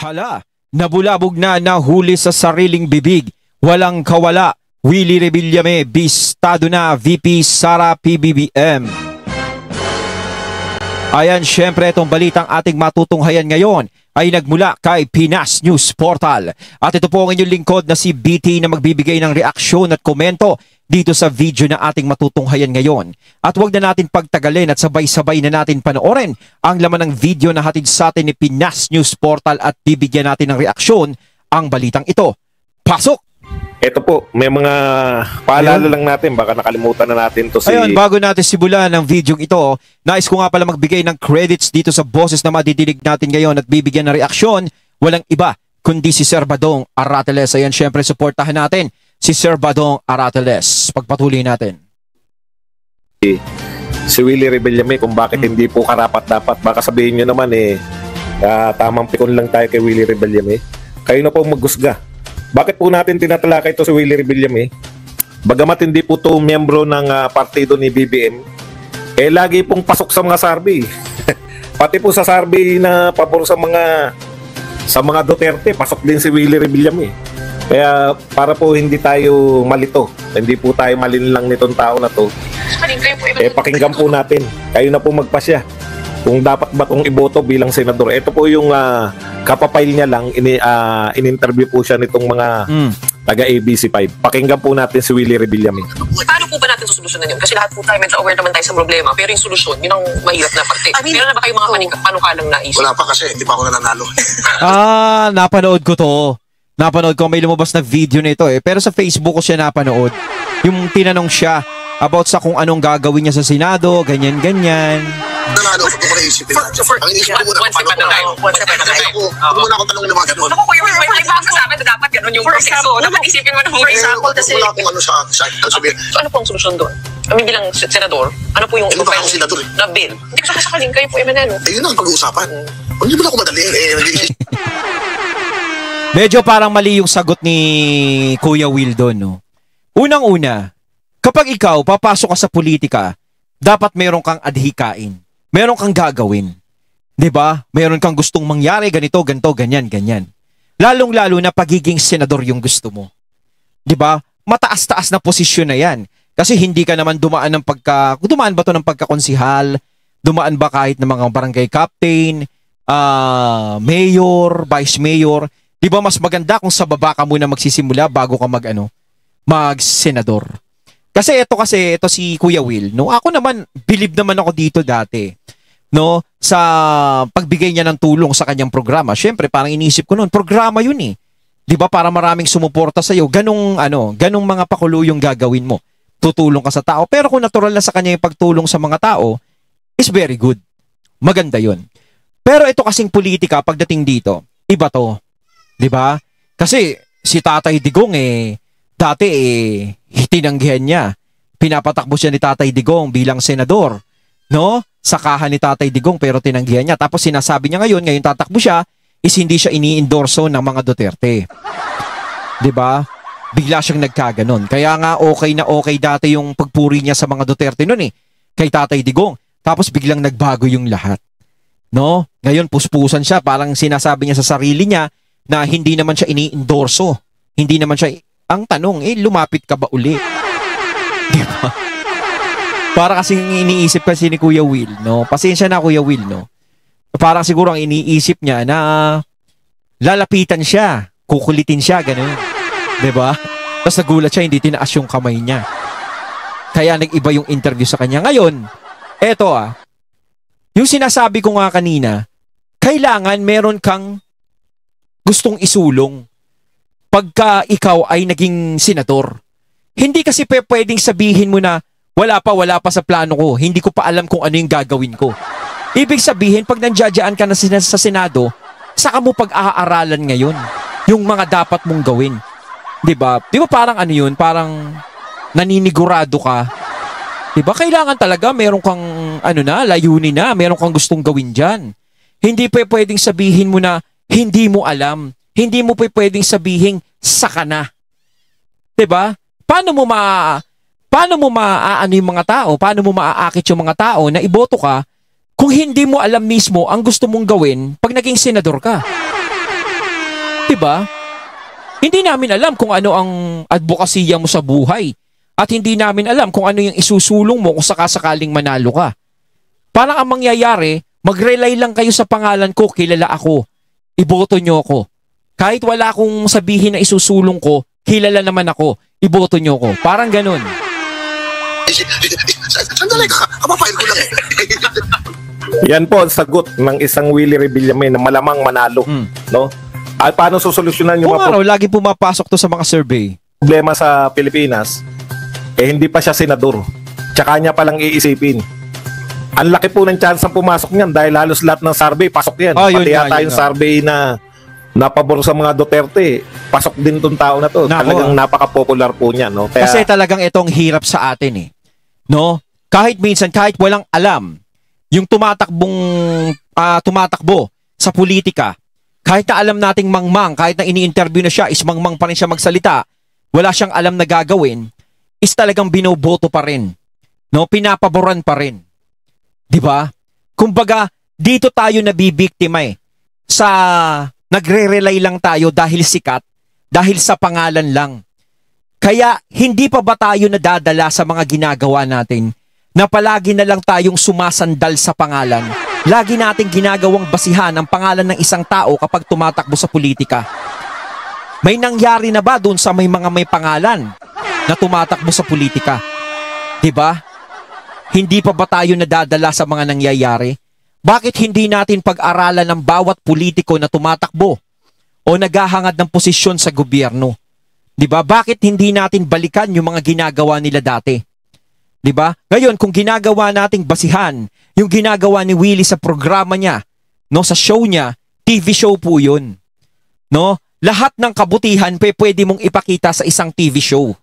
Hala, nabulabog na nahuli sa sariling bibig. Walang kawala. Willie Rebillame, bistado na VP Sara PBBM. Ayan, syempre itong balitang ating matutunghayan ngayon ay nagmula kay Pinas News Portal. At ito po ang inyong lingkod na si BT na magbibigay ng reaksyon at komento dito sa video na ating matutunghayan ngayon. At huwag na natin pagtagalin at sabay-sabay na natin panoorin ang laman ng video na hatid sa atin ni Pinas News Portal at bibigyan natin ng reaksyon ang balitang ito. Pasok! Ito po, may mga paalala lang natin, baka nakalimutan na natin to si... Ayun, bago natin simulan ng video ito, nais ko nga pala magbigay ng credits dito sa boses na madidinig natin ngayon at bibigyan ng reaksyon. Walang iba kundi si Sir Badong Arateles. Ayan, syempre supportahan natin si Sir Badong Arateles. Pagpatuloy natin. Si Willie Rebillame, kung bakit hindi po karapat-dapat. Baka sabihin nyo naman tamang pikon lang tayo kay Willie Rebillame. Kayo na po maghusga. Bakit po natin tinatalakay ito si Willie Rebillame? Bagamat hindi po ito miyembro ng partido ni BBM, lagi pong pasok sa mga survey. Pati po sa survey na pabor sa mga Duterte, pasok din si Willie Rebillame. Kaya para po hindi tayo malito, hindi po tayo malinlang nitong tao na to, pakinggan po natin. Kayo na po magpasya kung dapat ba itong iboto bilang senador. Ito po yung kapapile niya lang, in-interview po siya nitong mga taga ABC5. Pakinggan po natin si Willie Rebillame. Paano po ba natin susolusyonan yun? Kasi lahat po tayo medyo aware naman tayo sa problema, pero yung solusyon, yun ang mahirap na parte. Meron na ba kayong mga panukalang naisip? Wala pa kasi, hindi pa ako nananalo. Napanood ko to. Napanood ko, may lumabas na video nito Pero sa Facebook ko siya napanood. Yung tinanong siya about sa kung anong gagawin niya sa Senado, ganyan-ganyan. Nanalo ako kung naisipin natin. Ang inisip ko muna kung paano ko. Huwag muna akong tanongin ng mga ganun. Ako kuya, may pagkasabi na dapat ganun yung proseso. Dapat isipin mo na for example kasi... Wala akong ano sa sabihin. So ano po ang solusyon doon? Kami bilang senador, ano po yung... Ano ba akong senador na bill? Hindi ko sakaling kayo po yung manalo. Yun ang pag-uusapan. Hindi mo na ako madali. Medyo parang mali yung sagot ni Kuya Will doon, no? Unang-una, kapag ikaw papasok ka sa politika, dapat meron kang adhikain. Meron kang gagawin. 'Di ba? Meron kang gustong mangyari, ganito, ganito, ganyan, ganyan. Lalong-lalo na pagiging senador yung gusto mo. 'Di ba? Mataas-taas na posisyon na 'yan. Kasi hindi ka naman dumaan ba 'to ng pagkakonsihal? Dumaan ba kahit ng mga barangay captain, mayor, vice mayor? 'Di ba mas maganda kung sa baba ka muna magsisimula bago ka mag-senador? Kasi ito si Kuya Will, no? Ako naman, believe naman ako dito dati, no? Sa pagbigay niya ng tulong sa kanyang programa. Syempre, parang iniisip ko noon, programa yun 'Di ba? Para maraming sumuporta sa iyo, ganung mga pakulo yung gagawin mo. Tutulong ka sa tao. Pero kung natural na sa kanya yung pagtulong sa mga tao, is very good. Maganda yun. Pero ito kasing politika pagdating dito, iba to. 'Di ba? Kasi si Tatay Digong dati tinanggihan niya. Pinapatakbo siya ni Tatay Digong bilang senador, no? Sakahan ni Tatay Digong pero tinanggihan niya. Tapos sinasabi niya ngayon tatakbo siya, is hindi siya ini-endorso ng mga Duterte. 'Di ba? Bigla siyang nagkaganon. Kaya nga okay na okay dati yung pagpuri niya sa mga Duterte noon kay Tatay Digong. Tapos biglang nagbago yung lahat. No? Ngayon puspusan siya, parang sinasabi niya sa sarili niya na hindi naman siya ini-endorso. Hindi naman siya. Ang tanong, lumapit ka ba uli? Di ba? Para kasing iniisip kasi ni Kuya Will, no? Pasensya na Kuya Will, no? Parang siguro ang iniisip niya na lalapitan siya, kukulitin siya, ganun. Di ba? Tapos nagulat siya, hindi tinaas yung kamay niya. Kaya nag-iba yung interview sa kanya. Ngayon, eto yung sinasabi ko nga kanina, kailangan meron kang gustong isulong pagka ikaw ay naging senador. Hindi kasi pwedeng sabihin mo na wala pa sa plano ko, hindi ko pa alam kung ano yung gagawin ko. Ibig sabihin, pag nandiyadyaan ka na sa Senado, saka mo pag-aaralan ngayon yung mga dapat mong gawin. Diba? Diba parang ano yun? Parang naninigurado ka. Diba? Kailangan talaga meron kang layunin na, meron kang gustong gawin dyan. Hindi pwedeng sabihin mo na hindi mo alam. Hindi mo pwedeng sabihin saka na. 'Di ba? Paano mo maaano yung mga tao? Paano mo maaakit yung mga tao na iboto ka kung hindi mo alam mismo ang gusto mong gawin pag naging senador ka? Diba? Hindi namin alam kung ano ang advokasya mo sa buhay. At hindi namin alam kung ano yung isusulong mo kung sakasakaling manalo ka. Parang ang mangyayari, mag-rely lang kayo sa pangalan ko, kilala ako. Iboto nyo ako. Kahit wala akong sabihin na isusulong ko, kilala naman ako. Iboto nyo ako. Parang ganun. Sandali ka, kapapain ko lang eh. Yan po ang sagot ng isang Willie Rebillame na malamang manalo. No? At paano susolusyonan yung Kung mga araw, lagi pumapasok to sa mga survey. problema sa Pilipinas, hindi pa siya senador. Tsaka niya palang iisipin. Ang laki po ng chance ang pumasok niyan dahil halos lahat ng survey, pasok yan. Yun Pati nga, yata yun yung nga. survey na pabor sa mga Duterte, pasok din tong tao na to. Nako. Talagang napaka-popular po niya. No? Kaya, Kasi talagang itong hirap sa atin eh. No? Kahit minsan, kahit walang alam, yung tumatakbo sa politika, kahit na alam nating mangmang, kahit na ini-interview na siya, is mangmang pa rin siya magsalita, wala siyang alam na gagawin, is talagang binoboto pa rin. No? Pinapaboran pa rin. 'Di ba? Kumbaga, dito tayo nabibiktima eh. Sa nagre-rely lang tayo dahil sikat, dahil sa pangalan lang. Kaya hindi pa ba tayo nadadala sa mga ginagawa natin na palagi na lang tayong sumasandal sa pangalan? Lagi nating ginagawang basihan ang pangalan ng isang tao kapag tumatakbo sa politika. May nangyari na ba doon sa may mga may pangalan na tumatakbo sa politika? 'Di ba? Hindi pa ba tayo nadadala sa mga nangyayari? Bakit hindi natin pag-aralan ng bawat politiko na tumatakbo o naghahangad ng posisyon sa gobyerno? 'Di ba? Bakit hindi natin balikan yung mga ginagawa nila dati? 'Di ba? Ngayon, kung ginagawa nating basihan yung ginagawa ni Willie sa programa niya, no, sa show niya, TV show po 'yun. No? Lahat ng kabutihan pwede mong ipakita sa isang TV show.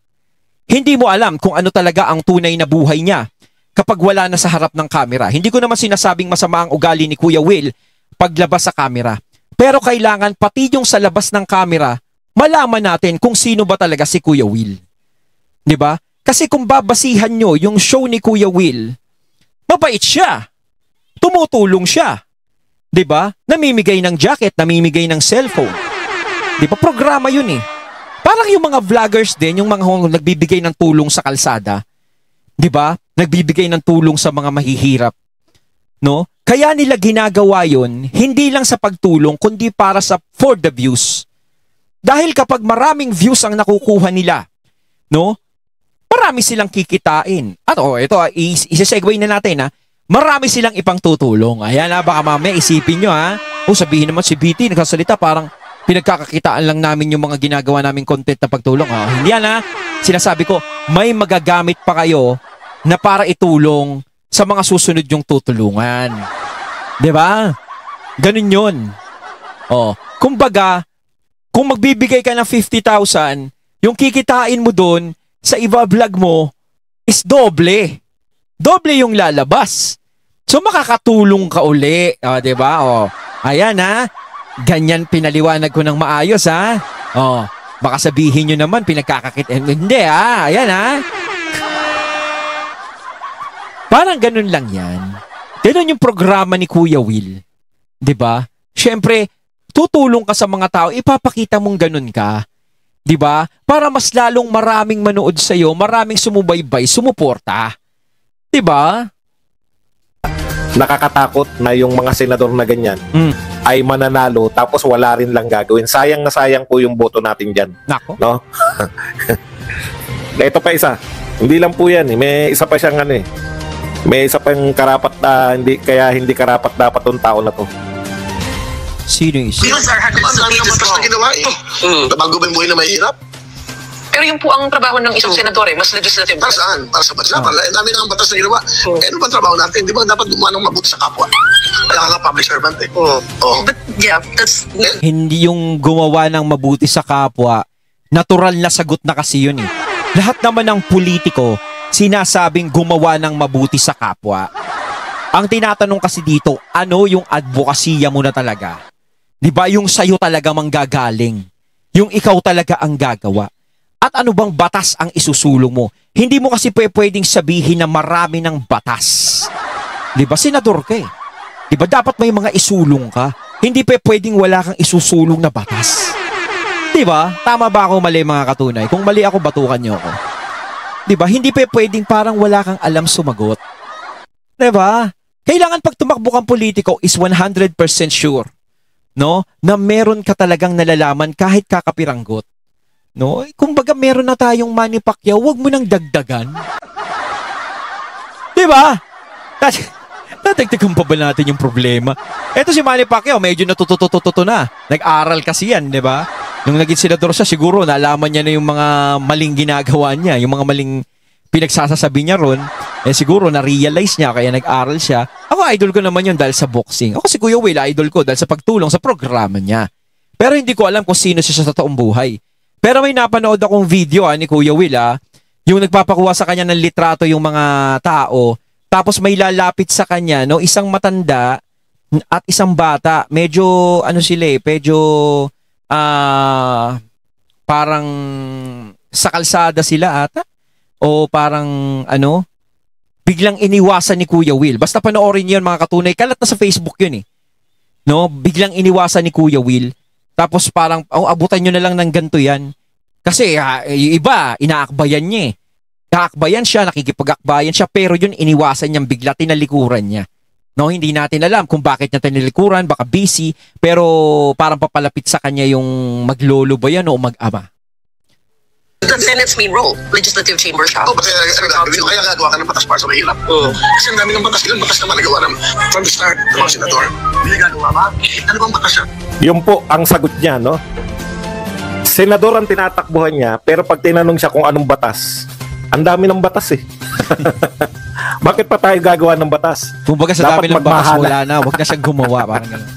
Hindi mo alam kung ano talaga ang tunay na buhay niya kapag wala na sa harap ng camera. Hindi ko naman sinasabing masama ang ugali ni Kuya Will paglabas sa camera. Pero kailangan pati yung sa labas ng camera, malaman natin kung sino ba talaga si Kuya Will. 'Di ba? Kasi kung babasihan nyo yung show ni Kuya Will, mabait siya. Tumutulong siya. 'Di ba? Namimigay ng jacket, namimigay ng cellphone. 'Di ba? Programa 'yun eh. Parang yung mga vloggers din, yung mga nagbibigay ng tulong sa kalsada. 'Di ba? Nagbibigay ng tulong sa mga mahihirap. No? Kaya nila ginagawa 'yon hindi lang sa pagtulong kundi para sa for the views. Dahil kapag maraming views ang nakukuha nila, no? Marami silang kikitain. At ito isa-segue na natin ha. Marami silang ipang tutulong. Ayan ha, baka mamaya isipin nyo ha. Sabihin naman si BT nagsasalita parang pinagkakakitaan lang namin yung mga ginagawa naming content na pagtulong. Hindi yan ha. Sinasabi ko, may magagamit pa kayo na para itulong sa mga susunod yung tutulungan. 'Di ba? Ganun 'yon. Kumbaga, kung magbibigay ka ng 50,000, yung kikitain mo doon sa iba vlog mo is doble. Doble yung lalabas. So makakatulong ka uli, 'di ba? Ayan ha. Ganyan pinaliwanag ko ng maayos ha. Baka sabihin nyo naman pinagkakakit. Hindi ha. Ayan ha. Parang ganun lang yan. Ganun yung programa ni Kuya Will. 'Di ba? Siyempre, tutulong ka sa mga tao, ipapakita mong ganun ka. 'Di ba? Para mas lalong maraming manood sa iyo, maraming sumubaybay, sumuporta. 'Di ba? nakakatakot na yung mga senador na ganyan ay mananalo tapos wala rin lang gagawin. Sayang na sayang po yung boto natin dyan. Nako. No? Ito pa isa. Hindi lang po yan. May isa pa siyang ano eh. May isa pang karapat na hindi karapat dapat tong tao na to. Sino is? Bills are hundreds of pages Batas na long. ginawa eh. Bago ba yung buhay na mahirap? Pero yun po ang trabaho ng isang senador mas legislative. Para saan? Para sa bansa. Para dami na ang batas na ginawa. Eh, ano ba ang trabaho natin? Di ba dapat gumawa ng mabuti sa kapwa? Kaya ka public servant eh. But yeah, that's... Hindi yung gumawa ng mabuti sa kapwa. Natural na sagot na kasi yun eh. Lahat naman ng politiko, sinasabing gumawa ng mabuti sa kapwa. Ang tinatanong kasi dito, ano yung advokasya mo na talaga? Di ba yung sayo talaga manggagaling? Yung ikaw talaga ang gagawa? At ano bang batas ang isusulong mo? Hindi mo kasi pwedeng sabihin na marami ng batas. Di ba senador ka eh? Di ba dapat may mga isulong ka? Hindi pwedeng wala kang isusulong na batas. Di ba? Tama ba ako mali mga katunay? Kung mali ako, batukan niyo ako. Di ba? Hindi pa pwedeng parang wala kang alam sumagot. Di ba? Kailangan pag tumakbo kang politiko is 100% sure, no? Na meron ka talagang nalalaman kahit kakapiranggot. No? Kumbaga meron na tayong Manny Pacquiao, wag mo nang dagdagan. Di ba? Natagtagan pa ba natin yung problema? Eto si Manny Pacquiao, medyo natututututo na. Nag-aral kasi yan, di ba? Nung naging senador siya, siguro naalaman niya na yung mga maling ginagawa niya, yung mga maling pinagsasasabi niya ron, siguro na-realize niya, kaya nag-aral siya. Ako, idol ko naman yun dahil sa boxing. Ako si Kuya Will, idol ko dahil sa pagtulong sa programa niya. Pero hindi ko alam kung sino siya sa totoong buhay. Pero may napanood akong video ni Kuya Will, yung nagpapakuha sa kanya ng litrato yung mga tao, tapos may lalapit sa kanya, no, isang matanda at isang bata. Medyo, ano sila medyo, parang sa kalsada sila ata. O parang, biglang iniwasan ni Kuya Will. Basta panoorin niyo yun, mga katunay. Kalat na sa Facebook yun No? Biglang iniwasan ni Kuya Will. Tapos parang, abutan nyo na lang ng ganito yan. Kasi yung iba, inaakbayan niya Kaakbayan siya, nakikipag-akbayan siya, pero yun iniwasan niyang bigla, tinalikuran niya. No, hindi natin alam kung bakit niya tinalikuran, baka busy, pero parang papalapit sa kanya yung maglolo ba yan o mag-ama. The Senate's main role, legislative chamber siya. Kaya gagawa ka ng batas para sa mahirap. Kasi ang dami ng batas, ilang batas naman nagawa from the start ng mga senador. Hindi gagawa ba? Ano bang batas yan? Yun po ang sagot niya, no? Senador ang tinatakbuhan niya, pero pag tinanong siya kung anong batas, ang dami ng batas Bakit pa tayo gagawa ng batas? Kumbaga sa dami ng batas, wala na. Huwag na siyang gumawa. Parang gano'n.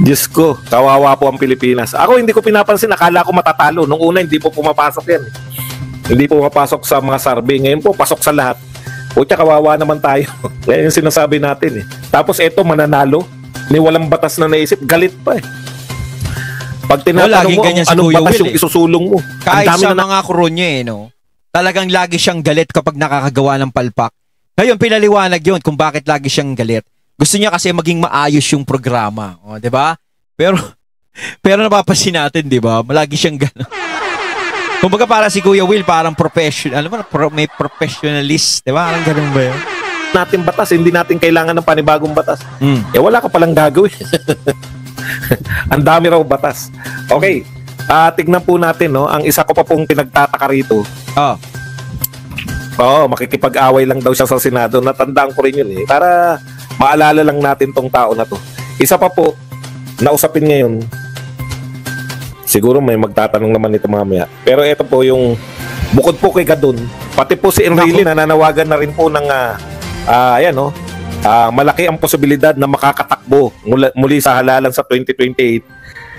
Diyos ko, kawawa po ang Pilipinas. Ako hindi ko pinapansin, akala ko matatalo. Nung una, hindi po pumapasok yan. Hindi po pumapasok sa mga survey. Ngayon po, pasok sa lahat. Pucha, kawawa naman tayo. Yan yung sinasabi natin Tapos eto, mananalo. Ni walang batas na naisip, galit pa Pag tinatanong mo, anong batas yung isusulong mo? Kahit sa mga kuronya no? Talagang lagi siyang galit kapag nakakagawa ng palpak. Ngayon, pinaliwanag yun kung bakit lagi siyang galit. Gusto niya kasi maging maayos yung programa. O, di ba? Pero napapansin natin, di ba? Malagi siyang gano'n. Kumbaga para si Kuya Will, parang professional. Alam mo, may professionalist. Di ba? Parang gano'n ba yun? Natin batas, hindi natin kailangan ng panibagong batas. Wala ka palang gagawin. Ang dami raw batas. Okay. Tignan po natin, no? Ang isa ko pa pong pinagtataka rito. Makikipag-away lang daw siya sa Senado. Natandaan ko rin yun Para maalala lang natin tong tao na to. Isa pa po, nausapin ngayon. Siguro may magtatanong naman ito mamaya. Pero ito po yung, bukod po kay Gadon, pati po si Enrile nananawagan na rin po ng, malaki ang posibilidad na makakatakbo muli sa halalan sa 2028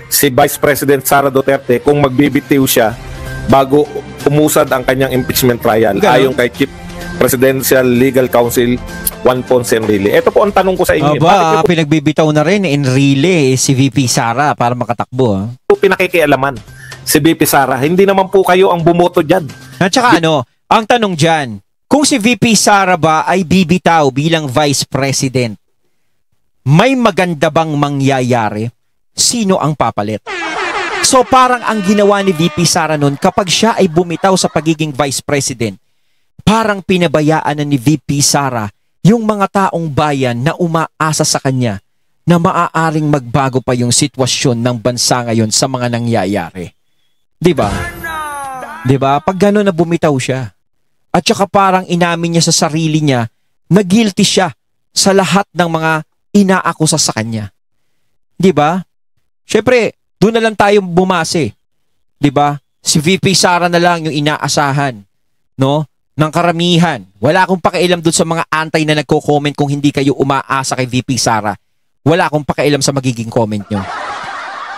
si Vice President Sara Duterte kung magbibitiw siya bago umusad ang kanyang impeachment trial ayon kay Chief Presidential Legal Counsel Juan Ponce Enrile. Ito po ang tanong ko sa inyo. Pinagbibitaw na rin ni Enrile si VP Sara para makatakbo. Pinakikialaman si VP Sara. Hindi naman po kayo ang bumoto dyan. At saka ang tanong dyan, kung si VP Sara ba ay bibitaw bilang Vice President, may maganda bang mangyayari? Sino ang papalit? So parang ang ginawa ni VP Sara noon kapag siya ay bumitaw sa pagiging Vice President, parang pinabayaan na ni VP Sara yung mga taong bayan na umaasa sa kanya na maaaring magbago pa yung sitwasyon ng bansa ngayon sa mga nangyayari. Diba? Diba? Pag gano'n na bumitaw siya. At saka parang inamin niya sa sarili niya na guilty siya sa lahat ng mga inaakusa sa kanya. Diba? Siyempre, doon na lang tayo bumase. 'Di ba? Si VP Sara na lang yung inaasahan, no? Ng karamihan. Wala akong pakialam doon sa mga antay na nagko-comment kung hindi kayo umaasa kay VP Sara. Wala akong pakialam sa magiging comment nyo.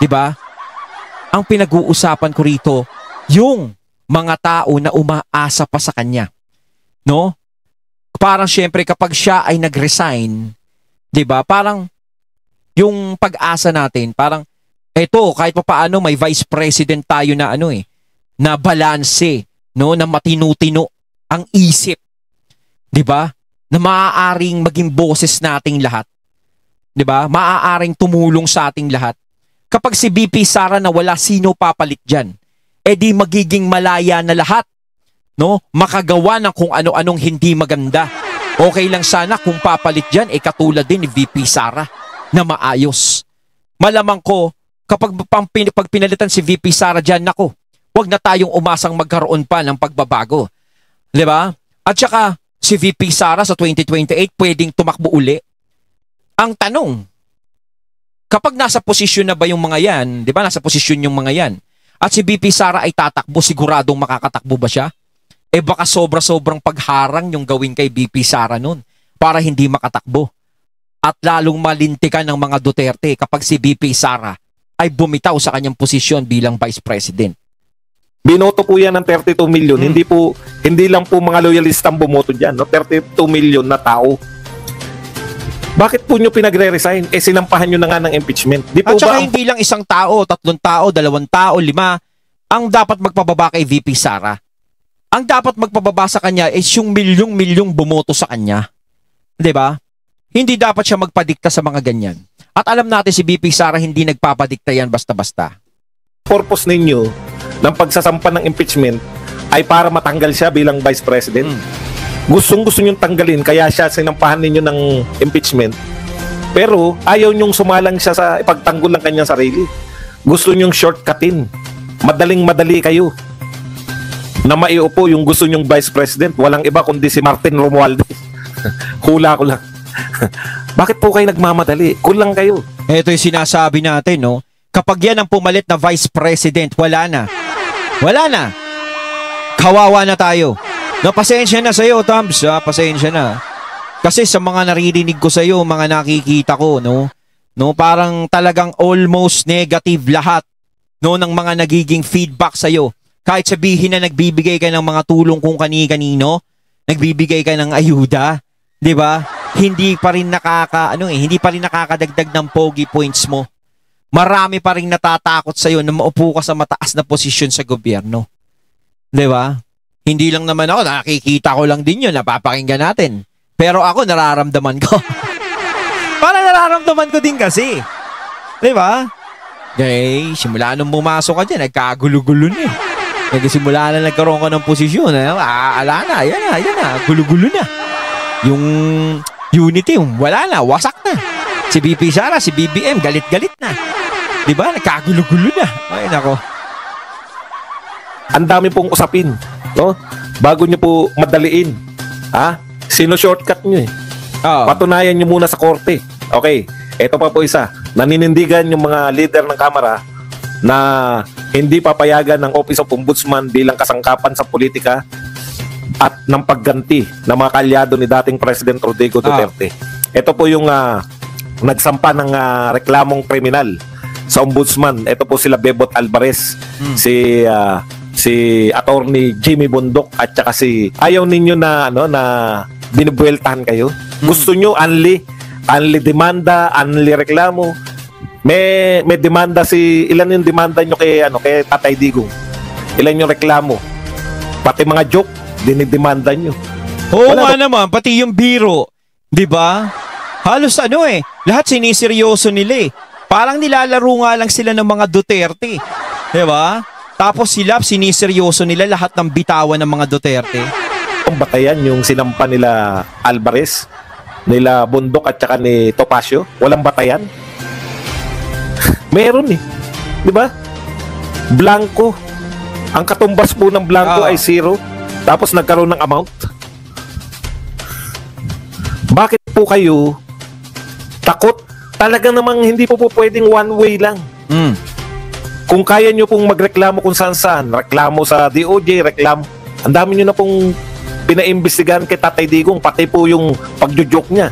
'Di ba? Ang pinag-uusapan ko rito, yung mga tao na umaasa pa sa kanya. No? Parang siyempre kapag siya ay nag-resign, 'di ba? Parang yung pag-asa natin, parang eto, kahit pa paano may vice president tayo na na balanse, no, na matinutino ang isip. 'Di ba? Na maaaring maging boses nating lahat. 'Di ba? Maaaring tumulong sa ating lahat. kapag si VP Sara na wala, sino papalit dyan? Eh di magiging malaya na lahat. No? Makagawa ng kung ano-anong hindi maganda. Okay lang sana kung papalit dyan, eh katulad din ni VP Sara na maayos. Malamang ko, kapag pag pinalitan si VP Sara dyan, nako, wag na tayong umasang magkaroon pa ng pagbabago. Di ba? At saka, si VP Sara sa 2028 pwedeng tumakbo uli. Ang tanong, kapag nasa posisyon na ba yung mga yan, di ba nasa posisyon yung mga yan, at si VP Sara ay tatakbo, siguradong makakatakbo ba siya? Eh baka sobra-sobrang pagharang yung gawin kay VP Sara nun para hindi makatakbo. At lalong malintikan ng mga Duterte kapag si VP Sara ay bumitaw sa kanyang posisyon bilang Vice President. Binoto po yan ng 32 million. Hindi lang po mga loyalistang bumoto diyan, no? 32 million na tao. Bakit po nyo pinagre-resign? Eh sinampahan nyo na nga ng impeachment. Di po At saka ba hindi lang isang tao, 3 tao, 2 tao, 5 ang dapat magpababa kay VP Sara. Ang dapat magpababa sa kanya is yung milyong-milyong bumoto sa kanya. 'Di ba? Hindi dapat siya magpadikta sa mga ganyan. At alam natin si VP Sara hindi nagpapadikta yan basta-basta. purpose ninyo ng pagsasampa ng impeachment ay para matanggal siya bilang Vice President? Gustong-gusto nyong tanggalin, kaya siya sinampahan ninyo ng impeachment. Pero ayaw nyong sumalang siya sa ipagtanggol ng kanyang sarili. Gusto nyong shortcutin. Madaling-madali kayo na maiupo yung gusto nyong Vice President. Walang iba kundi si Martin Romualdez. Hula ko lang. Bakit po kayo nagmamadali? Kulang kayo. Ito yung sinasabi natin, no? Kapag yan ang pumalit na Vice President, wala na. Wala na. Kawawa na tayo. No, pasensya na sa'yo, Tams. Pasensya na. Kasi sa mga naririnig ko sa'yo, mga nakikita ko, no? No, parang talagang almost negative lahat, no, ng mga nagiging feedback sa'yo. Kahit sabihin na nagbibigay ka ng mga tulong kung kani-kanino, nagbibigay ka ng ayuda, 'di ba? Hindi pa rin hindi pa rin nakakadagdag ng pogi points mo. Marami pa rin natatakot sa'yo na maupo ka sa mataas na posisyon sa gobyerno. 'Di ba? Hindi lang naman ako, nakikita ko lang din 'yun, napapakinggan natin. Pero ako nararamdaman ko. Para nararamdaman ko din kasi. 'Di ba? Okay, simula nung pumasok ka dyan, nagkagulo-gulo na eh. Simula na nagkaroon ka ng posisyon, ala na, yan na, gulo-gulo na. Yung unity, wala na, wasak na. Si BP Sara, si BBM, galit-galit na. Diba? Nagkagulo-gulo na. Ay, nako. Ang dami pong usapin, no? Bago nyo po madaliin. Ha? Sino shortcut nyo eh? Oh. Patunayan nyo muna sa korte. Okay, eto pa po isa. Naninindigan yung mga leader ng Kamara na hindi papayagan ng Office of Ombudsman bilang kasangkapan sa politika at ng pagganti ng mga kalyado ni dating President Rodrigo Duterte. Ito po yung nagsampa ng reklamong kriminal sa Ombudsman. Ito po sila Bebot Alvarez, si Attorney Jimmy Bundok at saka si ayaw ninyo na na binubueltahan kayo. Gusto nyo only demanda, only reklamo. May demanda ilan yung demanda nyo kay Tatay Digong? Ilan yung reklamo? Pati mga joke dinidemanda nyo. Oo nga naman, pati yung biro, 'di ba? Halos lahat siniseryoso nila eh. Parang nilalaro nga lang sila ng mga Duterte, 'di ba? Tapos sila siniseryoso nila lahat ng bitawan ng mga Duterte. Ang batayan yung sinampa nila Alvarez, nila Bundok at saka ni Topacio, walang batayan. Meron eh. 'Di ba? Blanco. Ang katumbas po ng Blanco ay 0. Tapos nagkaroon ng amount. Bakit po kayo takot? Talaga namang hindi po pwedeng one way lang. Kung kaya nyo pong magreklamo kung saan-saan, reklamo sa DOJ, reklamo. Ang dami nyo na pong pinaimbestigahan kay Tatay Digong, pati po yung pagjujoke niya.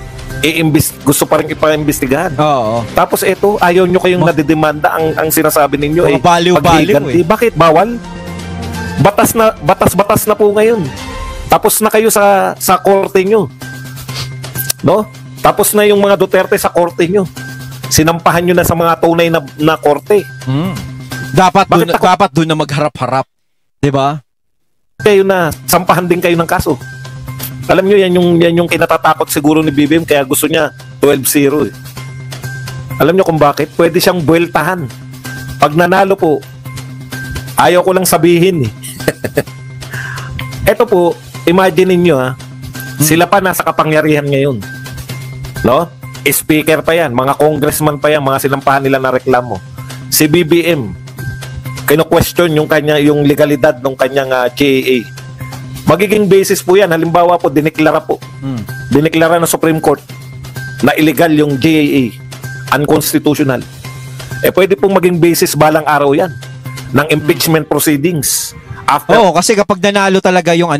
Gusto pa rin ipa-imbestigahan. Oo. Tapos ito, ayaw nyo kayong nadidemanda. Ang sinasabi ninyo mga baliw-baliw eh. Bakit? Bawal? Batas na po ngayon. Tapos na kayo sa korte nyo. No? Tapos na yung mga Duterte sa korte nyo. Sinampahan nyo na sa mga tunay na korte. Dapat doon na magharap-harap. 'Di ba? Kayo na, sampahan din kayo ng kaso. Alam nyo, yan yung kinatatakot siguro ni BBM, kaya gusto niya 12-0 eh. Alam nyo kung bakit? Pwede siyang buweltahan Pag nanalo po, ayaw ko lang sabihin eh. Ito po, imagine niyo sila pa nasa kapangyarihan ngayon. No? Speaker pa yan, mga congressman pa yan, mga sinampahan nila na reklamo. Si BBM, kino-question yung legalidad ng kanyang GAA. Magiging basis po yan. Halimbawa po, dineklara ng Supreme Court na illegal yung GAA, unconstitutional. Pwede pong maging basis balang araw yan ng impeachment proceedings. Oo, kasi kapag nanalo talaga yung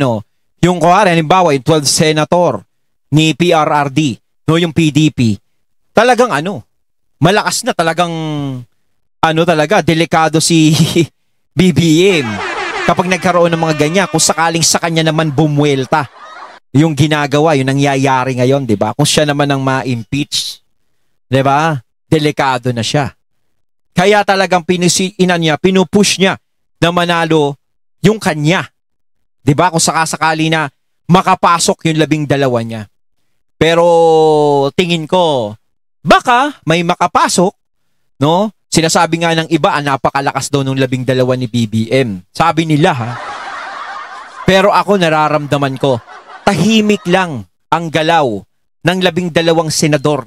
yung kuwari, halimbawa, yung 12 senator ni PRRD, no, yung PDP, talagang malakas na talagang talaga, delikado si BBM. Kapag nagkaroon ng mga ganyan, kung sakaling sa kanya naman bumuelta yung ginagawa, yung nangyayari ngayon, di ba? Kung siya naman ang ma-impeach, di ba? Delikado na siya. Kaya talagang pinupush niya na manalo yung kanya. Di ba? Kung sakasakali na makapasok yung 12 niya. Pero tingin ko, baka may makapasok, no? Sinasabi nga ng iba, napakalakas daw nung 12 ni BBM. Sabi nila Pero ako nararamdaman ko, tahimik lang ang galaw ng 12 senador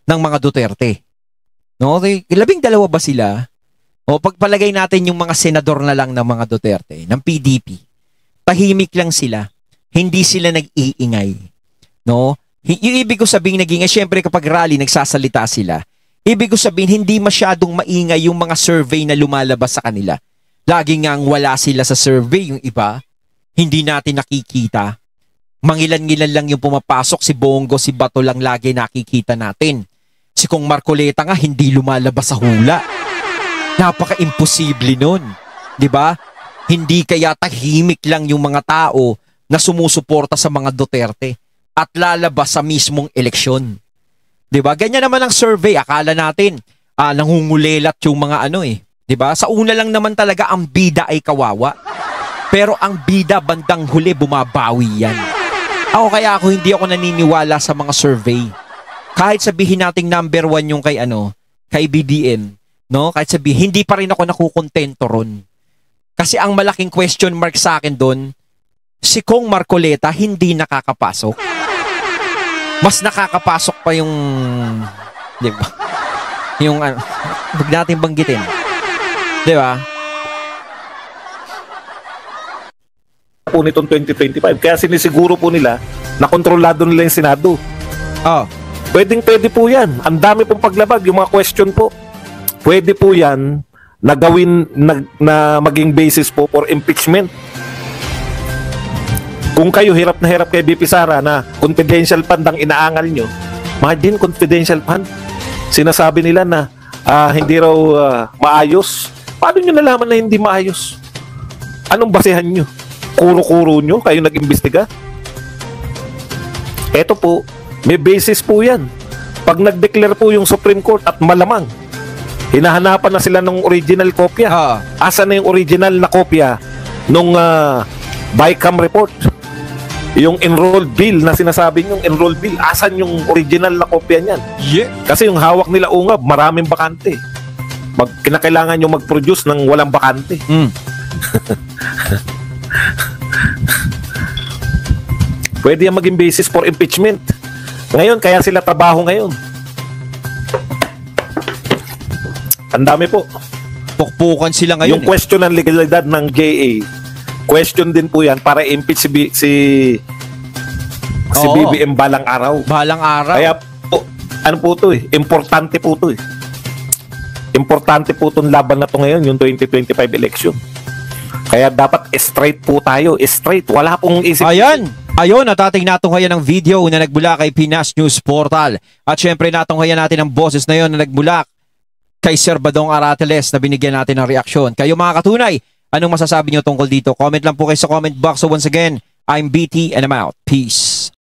ng mga Duterte. No? 12 ba sila? O pagpalagay natin yung mga senador na lang ng mga Duterte, ng PDP. Tahimik lang sila. Hindi sila nag-iingay. No? Yung ibig ko sabihin nag-iingay, syempre kapag rally, nagsasalita sila. Ibig ko sabihin, hindi masyadong maingay yung mga survey na lumalabas sa kanila. Lagi ngang wala sila sa survey, yung iba, hindi natin nakikita. Mangilan-ngilan lang yung pumapasok, si Bongo, si Bato lang lagi nakikita natin. Si Kong Marcoleta nga, hindi lumalabas sa hula. Napaka-imposible nun. 'Di ba? Hindi kaya tahimik lang yung mga tao na sumusuporta sa mga Duterte at lalabas sa mismong eleksyon. 'Di ba? Ganyan naman ang survey. Akala natin nangungulelat yung mga 'di ba? Sa una lang naman talaga ang bida ay kawawa. Pero ang bida bandang huli bumabawi yan. Kaya hindi ako naniniwala sa mga survey. Kahit sabihin nating number 1 yung kay BBM, no? Kahit sabihin, hindi pa rin ako nakukontento ron. Kasi ang malaking question mark sa akin doon, si Kong Marcoleta hindi nakakapasok. Mas nakakapasok pa yung, di ba? Yung, huwag natin banggitin. Di ba? Po nitong 2025. Kaya sinisiguro po nila na kontrolado nila yung Senado. Pwede po yan. Ang dami pong paglabag. Yung mga question po. Pwede po yan na gawin na maging basis po for impeachment. Kung kayo hirap na hirap kay BP Sara na confidential fund ang inaangal nyo, imagine confidential fund. Sinasabi nila na hindi raw maayos. Paano nyo nalaman na hindi maayos? Anong basehan nyo? Kuro-kuro nyo? Kayo nag-imbestiga? Eto po, may basis po yan. Pag nag-declare po yung Supreme Court at malamang, hinahanapan na sila ng original kopya. Asa na yung original na kopya nung BICAM report? Yung enrolled bill na sinasabi yung enrolled bill, asan yung original na kopya niyan? Yeah. Kasi yung hawak nila ungab, maraming bakante. Kinakailangan nyo mag-produce ng walang bakante. Pwede yan maging basis for impeachment. Ngayon, kaya sila trabaho ngayon. Ang dami po. Pukpukan sila ngayon. Yung question ng legalidad ng JA, question din po yan para impeach si BBM balang araw. Balang araw. Kaya po, ano po to importante po to Importante po itong laban na to ngayon, yung 2025 election. Kaya dapat straight po tayo. Straight. Wala pong isip. Ayun, natating natunghayan ng video na nagbula kay Pinas News Portal. At syempre natunghayan natin ang boses na yon na nagbula kay Sir Badong Arateles na binigyan natin ng reaksyon. Kayo mga katunay, anong masasabi nyo tungkol dito? Comment lang po kayo sa comment box. So once again, I'm BT and I'm out. Peace.